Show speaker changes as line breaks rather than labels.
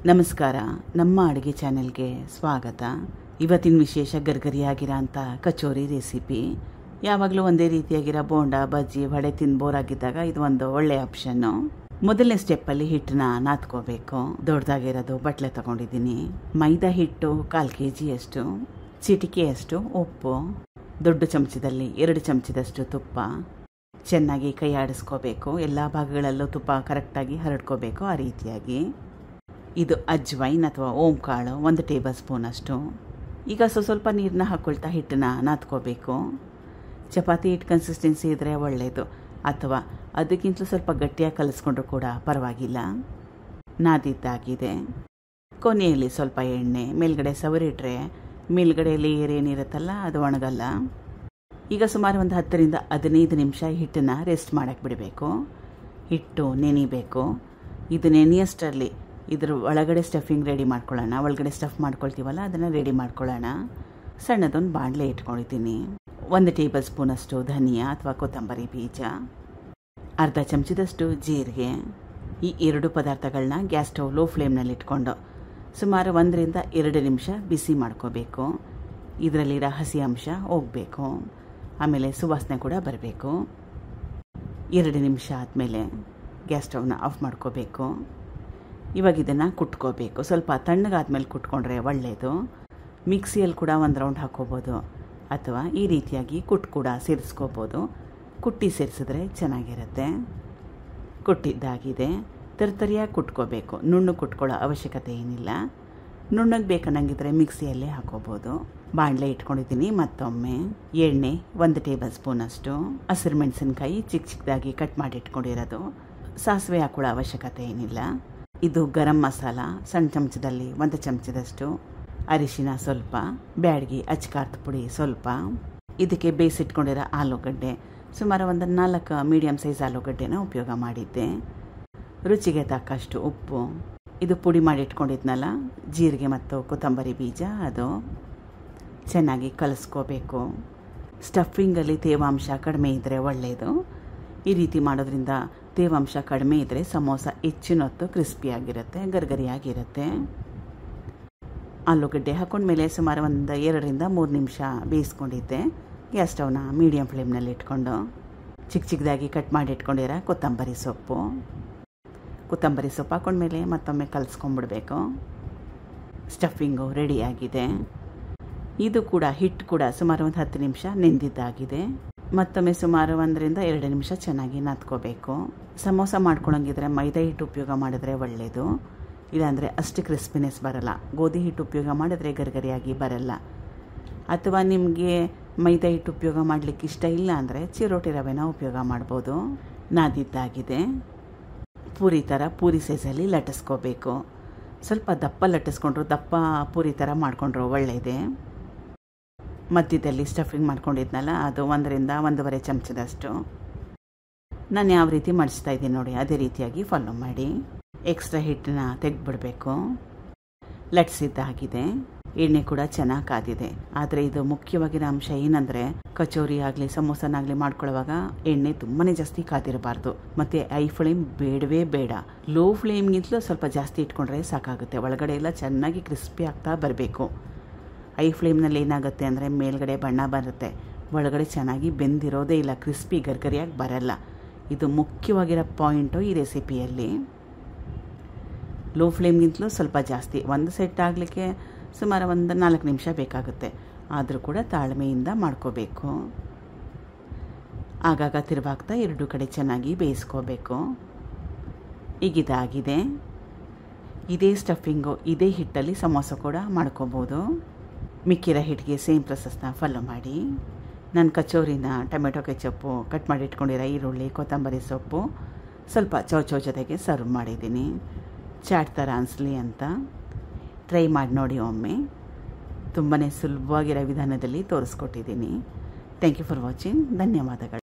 ನಮಸ್ಕಾರ, ನಮ್ಮ ಅಡುಗೆ ಚಾನೆಲ್ಗೆ ಸ್ವಾಗತ. ಇವತ್ತಿನ ವಿಶೇಷ ಗರ್ಗರಿಯಾಗಿರೋಂಥ ಕಚೋರಿ ರೆಸಿಪಿ. ಯಾವಾಗಲೂ ಒಂದೇ ರೀತಿಯಾಗಿರೋ ಬೋಂಡ, ಬಜ್ಜಿ, ವಡೆ ತಿಂದು ಬೋರ್ ಆಗಿದ್ದಾಗ ಇದು ಒಂದು ಒಳ್ಳೆಯ ಆಪ್ಷನ್ನು. ಮೊದಲನೇ ಸ್ಟೆಪ್ಪಲ್ಲಿ ಹಿಟ್ಟನ್ನ ನಾದ್ಕೋಬೇಕು. ದೊಡ್ಡದಾಗಿರೋದು ಬಟ್ಲೆ ತಗೊಂಡಿದ್ದೀನಿ. ಮೈದಾ ಹಿಟ್ಟು 1/4 kg, ಚಿಟಿಕೆಯಷ್ಟು ಉಪ್ಪು, ದೊಡ್ಡ ಚಮಚದಲ್ಲಿ 2 ಚಮಚದಷ್ಟು ತುಪ್ಪ. ಚೆನ್ನಾಗಿ ಕೈ ಆಡಿಸ್ಕೋಬೇಕು. ಎಲ್ಲ ಭಾಗಗಳಲ್ಲೂ ತುಪ್ಪ ಕರೆಕ್ಟಾಗಿ ಹರಡ್ಕೋಬೇಕು. ಆ ರೀತಿಯಾಗಿ ಇದು ಅಜ್ವೈನ್ ಅಥವಾ ಓಂಕಾಳು 1 ಟೇಬಲ್ ಸ್ಪೂನ್ ಅಷ್ಟು. ಈಗ ಸ್ವಲ್ಪ ನೀರನ್ನ ಹಾಕ್ಕೊಳ್ತಾ ಹಿಟ್ಟನ್ನ ನಾದ್ಕೋಬೇಕು. ಚಪಾತಿ ಹಿಟ್ಟು ಕನ್ಸಿಸ್ಟೆನ್ಸಿ ಇದ್ದರೆ ಒಳ್ಳೆಯದು, ಅಥವಾ ಅದಕ್ಕಿಂತಲೂ ಸ್ವಲ್ಪ ಗಟ್ಟಿಯಾಗಿ ಕಲಿಸ್ಕೊಂಡ್ರೂ ಕೂಡ ಪರವಾಗಿಲ್ಲ. ನಾದಿದ್ದಾಗಿದೆ. ಕೊನೆಯಲ್ಲಿ ಸ್ವಲ್ಪ ಎಣ್ಣೆ ಮೇಲ್ಗಡೆ ಸವರಿಟ್ರೆ ಮೇಲ್ಗಡೆ ಲೇಯರ್ ಏನಿರುತ್ತಲ್ಲ ಅದು ಒಣಗಲ್ಲ. ಈಗ ಸುಮಾರು ಒಂದು 10 ರಿಂದ 15 ನಿಮಿಷ ಹಿಟ್ಟನ್ನು ರೆಸ್ಟ್ ಮಾಡೋಕ್ಕೆ ಬಿಡಬೇಕು. ಹಿಟ್ಟು ನೆನಿಬೇಕು. ಇದು ನೆನೆಯಷ್ಟರಲ್ಲಿ ಇದ್ರ ಒಳಗಡೆ ಸ್ಟಫಿಂಗ್ ರೆಡಿ ಮಾಡ್ಕೊಳ್ಳೋಣ. ಒಳಗಡೆ ಸ್ಟಫ್ ಮಾಡ್ಕೊಳ್ತೀವಲ್ಲ ಅದನ್ನು ರೆಡಿ ಮಾಡ್ಕೊಳ್ಳೋಣ. ಸಣ್ಣದೊಂದು ಬಾಣಲೆ ಇಟ್ಕೊಂಡಿದ್ದೀನಿ. 1 ಟೇಬಲ್ ಸ್ಪೂನ್ ಅಷ್ಟು ಧನಿಯಾ ಅಥವಾ ಕೊತ್ತಂಬರಿ ಬೀಜ, ಅರ್ಧ ಚಮಚದಷ್ಟು ಜೀರಿಗೆ. ಈ 2 ಪದಾರ್ಥಗಳನ್ನ ಗ್ಯಾಸ್ ಸ್ಟವ್ ಲೋ ಫ್ಲೇಮ್ನಲ್ಲಿ ಇಟ್ಕೊಂಡು ಸುಮಾರು 1 ರಿಂದ 2 ನಿಮಿಷ ಬಿಸಿ ಮಾಡ್ಕೋಬೇಕು. ಇದರಲ್ಲಿರೋ ಹಸಿ ಅಂಶ ಹೋಗಬೇಕು. ಆಮೇಲೆ ಸುವಾಸನೆ ಕೂಡ ಬರಬೇಕು. 2 ನಿಮಿಷ ಆದಮೇಲೆ ಗ್ಯಾಸ್ ಸ್ಟವ್ನ ಆಫ್ ಮಾಡ್ಕೋಬೇಕು. ಇವಾಗ ಇದನ್ನು ಕುಟ್ಕೋಬೇಕು. ಸ್ವಲ್ಪ ತಣ್ಣಗಾದ್ಮೇಲೆ ಕುಟ್ಕೊಂಡ್ರೆ ಒಳ್ಳೆಯದು. ಮಿಕ್ಸಿಯಲ್ಲಿ ಕೂಡ 1 ರೌಂಡ್ ಹಾಕ್ಕೋಬೋದು, ಅಥವಾ ಈ ರೀತಿಯಾಗಿ ಕೂಡ ಸೇರಿಸ್ಕೋಬೋದು. ಕುಟ್ಟಿ ಸೇರಿಸಿದ್ರೆ ಚೆನ್ನಾಗಿರುತ್ತೆ. ಕುಟ್ಟಿದ್ದಾಗಿದೆ. ತರ್ತರಿಯಾಗಿ ಕುಟ್ಕೋಬೇಕು. ನುಣ್ಣಗೆ ಕುಟ್ಕೊಳ್ಳೋ ಅವಶ್ಯಕತೆ ಏನಿಲ್ಲ. ನುಣ್ಣಗೆ ಬೇಕನ್ನಂಗಿದ್ರೆ ಮಿಕ್ಸಿಯಲ್ಲೇ ಹಾಕೋಬೋದು. ಬಾಣಲೆ ಇಟ್ಕೊಂಡಿದ್ದೀನಿ. ಮತ್ತೊಮ್ಮೆ ಎಣ್ಣೆ 1 ಟೇಬಲ್ ಸ್ಪೂನ್ ಅಷ್ಟು, ಹಸಿರು ಮೆಣಸಿನ್ಕಾಯಿ ಚಿಕ್ಕದಾಗಿ ಕಟ್ ಮಾಡಿ ಇಟ್ಕೊಂಡಿರೋದು. ಸಾಸಿವೆ ಹಾಕೊಳ್ಳೋ ಅವಶ್ಯಕತೆ ಏನಿಲ್ಲ. ಇದು ಗರಂ ಮಸಾಲ ಸಣ್ಣ ಚಮಚದಲ್ಲಿ 1 ಚಮಚದಷ್ಟು, ಅರಿಶಿನ ಸ್ವಲ್ಪ, ಬ್ಯಾಡಗಿ ಅಚ್ಕಾರದ ಪುಡಿ ಸ್ವಲ್ಪ. ಇದಕ್ಕೆ ಬೇಯಿಸಿಟ್ಕೊಂಡಿರೋ ಆಲೂಗಡ್ಡೆ ಸುಮಾರು ಒಂದು 4 ಮೀಡಿಯಮ್ ಸೈಜ್ ಆಲೂಗಡ್ಡೆನ ಉಪಯೋಗ ಮಾಡಿದ್ದೆ. ರುಚಿಗೆ ತಕ್ಕಷ್ಟು ಉಪ್ಪು. ಇದು ಪುಡಿ ಮಾಡಿ ಇಟ್ಕೊಂಡಿದ್ನಲ್ಲ ಜೀರಿಗೆ ಮತ್ತು ಕೊತ್ತಂಬರಿ ಬೀಜ, ಅದು ಚೆನ್ನಾಗಿ ಕಲಿಸ್ಕೋಬೇಕು. ಸ್ಟಫಿಂಗಲ್ಲಿ ತೇವಾಂಶ ಕಡಿಮೆ ಇದ್ದರೆ ಒಳ್ಳೆಯದು. ಈ ರೀತಿ ಮಾಡೋದ್ರಿಂದ ತೇವಾಂಶ ಕಡಿಮೆ ಇದ್ದರೆ ಸಮೋಸ ಹೆಚ್ಚಿನ ಹೊತ್ತು ಕ್ರಿಸ್ಪಿಯಾಗಿರುತ್ತೆ, ಗರ್ಗರಿಯಾಗಿರುತ್ತೆ. ಆಲೂಗಡ್ಡೆ ಹಾಕೊಂಡ್ಮೇಲೆ ಸುಮಾರು ಒಂದು 2 ರಿಂದ 3 ನಿಮಿಷ ಬೇಯಿಸ್ಕೊಂಡಿದ್ದೆ. ಗ್ಯಾಸ್ ಸ್ಟವ್ನ ಮೀಡಿಯಂ ಫ್ಲೇಮ್ನಲ್ಲಿ ಇಟ್ಕೊಂಡು ಚಿಕ್ಕದಾಗಿ ಕಟ್ ಮಾಡಿ ಇಟ್ಕೊಂಡಿರೋ ಕೊತ್ತಂಬರಿ ಸೊಪ್ಪು ಹಾಕೊಂಡ್ಮೇಲೆ ಮತ್ತೊಮ್ಮೆ ಕಲಿಸ್ಕೊಂಡ್ಬಿಡ್ಬೇಕು. ಸ್ಟಫಿಂಗು ರೆಡಿಯಾಗಿದೆ. ಇದು ಕೂಡ ಹಿಟ್ಟು ಕೂಡ ಸುಮಾರು ಒಂದು 10 ನಿಮಿಷ ನೆಂದಿದ್ದಾಗಿದೆ. ಮತ್ತೊಮ್ಮೆ ಸುಮಾರು 1 ರಿಂದ 2 ನಿಮಿಷ ಚೆನ್ನಾಗಿ ನಾದ್ಕೋಬೇಕು. ಸಮೋಸ ಮಾಡ್ಕೊಳ್ಳೋಂಗಿದ್ರೆ ಮೈದಾ ಹಿಟ್ಟು ಉಪಯೋಗ ಮಾಡಿದ್ರೆ ಒಳ್ಳೆಯದು. ಇಲ್ಲಾಂದರೆ ಅಷ್ಟು ಕ್ರಿಸ್ಪಿನೆಸ್ ಬರಲ್ಲ. ಗೋಧಿ ಹಿಟ್ಟು ಉಪಯೋಗ ಮಾಡಿದ್ರೆ ಗರ್ಗರಿಯಾಗಿ ಬರಲ್ಲ. ಅಥವಾ ನಿಮಗೆ ಮೈದಾ ಹಿಟ್ಟು ಉಪಯೋಗ ಮಾಡಲಿಕ್ಕೆ ಇಷ್ಟ ಇಲ್ಲ ಅಂದರೆ ಚಿರೋಟಿ ರವೆನ ಉಪಯೋಗ ಮಾಡ್ಬೋದು. ನಾದಿದ್ದಾಗಿದೆ. ಪೂರಿ ಸೈಜಲ್ಲಿ ಲಟ್ಟಿಸ್ಕೋಬೇಕು. ಸ್ವಲ್ಪ ದಪ್ಪ ಲಟ್ಟಿಸ್ಕೊಂಡ್ರು, ದಪ್ಪ ಪೂರಿ ಥರ ಮಾಡಿಕೊಂಡ್ರು ಒಳ್ಳೆಯದೇ. ಮಧ್ಯದಲ್ಲಿ ಸ್ಟಫಿಂಗ್ ಮಾಡ್ಕೊಂಡಿದ್ನಲ್ಲ ಅದು 1 ರಿಂದ 1.5 ಚಮಚದಷ್ಟು. ನಾನು ಯಾವ ರೀತಿ ಮಡಿಸ್ತಾ ಇದ್ದೀನಿ ನೋಡಿ, ಅದೇ ರೀತಿಯಾಗಿ ಫಾಲೋ ಮಾಡಿ. ಎಕ್ಸ್ಟ್ರಾ ಹಿಟ್ಟನ್ನ ತೆಗೆದುಬಿಡಬೇಕು. ಲಟ್ಸಿದ್ದಾಗಿದೆ. ಎಣ್ಣೆ ಕೂಡ ಚೆನ್ನಾಗಿ ಕಾದಿದೆ. ಆದರೆ ಇದು ಮುಖ್ಯವಾಗಿರೋ ಅಂಶ ಏನಂದರೆ, ಕಚೋರಿ ಆಗಲಿ ಸಮೋಸನಾಗಲಿ ಮಾಡ್ಕೊಳ್ಳುವಾಗ ಎಣ್ಣೆ ತುಂಬಾ ಜಾಸ್ತಿ ಕಾದಿರಬಾರ್ದು. ಮತ್ತು ಐ ಫ್ಲೇಮ್ ಬೇಡವೇ ಬೇಡ. ಲೋ ಫ್ಲೇಮ್ಗಿಂತಲೂ ಸ್ವಲ್ಪ ಜಾಸ್ತಿ ಇಟ್ಕೊಂಡ್ರೆ ಸಾಕಾಗುತ್ತೆ. ಒಳಗಡೆ ಎಲ್ಲ ಚೆನ್ನಾಗಿ ಕ್ರಿಸ್ಪಿ ಆಗ್ತಾ ಬರಬೇಕು. ಐ ಫ್ಲೇಮ್ನಲ್ಲಿ ಏನಾಗುತ್ತೆ ಅಂದರೆ ಮೇಲ್ಗಡೆ ಬಣ್ಣ ಬರುತ್ತೆ, ಒಳಗಡೆ ಚೆನ್ನಾಗಿ ಬೆಂದಿರೋದೇ ಇಲ್ಲ, ಕ್ರಿಸ್ಪಿ ಗರ್ಗರಿಯಾಗಿ ಬರಲ್ಲ. ಇದು ಮುಖ್ಯವಾಗಿರೋ ಪಾಯಿಂಟು ಈ ರೆಸಿಪಿಯಲ್ಲಿ. ಲೋ ಫ್ಲೇಮ್ಗಿಂತಲೂ ಸ್ವಲ್ಪ ಜಾಸ್ತಿ. ಒಂದು ಸೆಟ್ ಆಗಲಿಕ್ಕೆ ಸುಮಾರು ಒಂದು 4 ನಿಮಿಷ ಬೇಕಾಗುತ್ತೆ. ಆದರೂ ಕೂಡ ತಾಳ್ಮೆಯಿಂದ ಮಾಡ್ಕೋಬೇಕು. ಆಗಾಗ ತಿರುವಾಗ್ತಾ 2 ಕಡೆ ಚೆನ್ನಾಗಿ ಬೇಯಿಸ್ಕೋಬೇಕು. ಈಗಿದಾಗಿದೆ. ಇದೇ ಸ್ಟಫಿಂಗು ಇದೇ ಹಿಟ್ಟಲ್ಲಿ ಸಮೋಸ ಕೂಡ ಮಾಡ್ಕೋಬೋದು. ಮಿಕ್ಕಿರೋ ಹಿಟ್ಟಿಗೆ ಸೇಮ್ ಪ್ರೊಸೆಸ್ನ ಫಾಲೋ ಮಾಡಿ. ನಾನು ಕಚೋರಿನ ಟೊಮೆಟೊ ಕೆಚಪ್ಪು, ಕಟ್ ಮಾಡಿ ಇಟ್ಕೊಂಡಿರೋ ಈರುಳ್ಳಿ, ಕೊತ್ತಂಬರಿ ಸೊಪ್ಪು, ಸ್ವಲ್ಪ ಚೌಚೌ ಜೊತೆಗೆ ಸರ್ವ್ ಮಾಡಿದ್ದೀನಿ. ಚಾಟ್ ಥರ ಅನಿಸ್ಲಿ ಅಂತ ಟ್ರೈ ಮಾಡಿ ನೋಡಿ ಒಮ್ಮೆ. ತುಂಬಾ ಸುಲಭವಾಗಿರೋ ವಿಧಾನದಲ್ಲಿ ತೋರಿಸ್ಕೊಟ್ಟಿದ್ದೀನಿ. Thank you for watching. ಧನ್ಯವಾದಗಳು.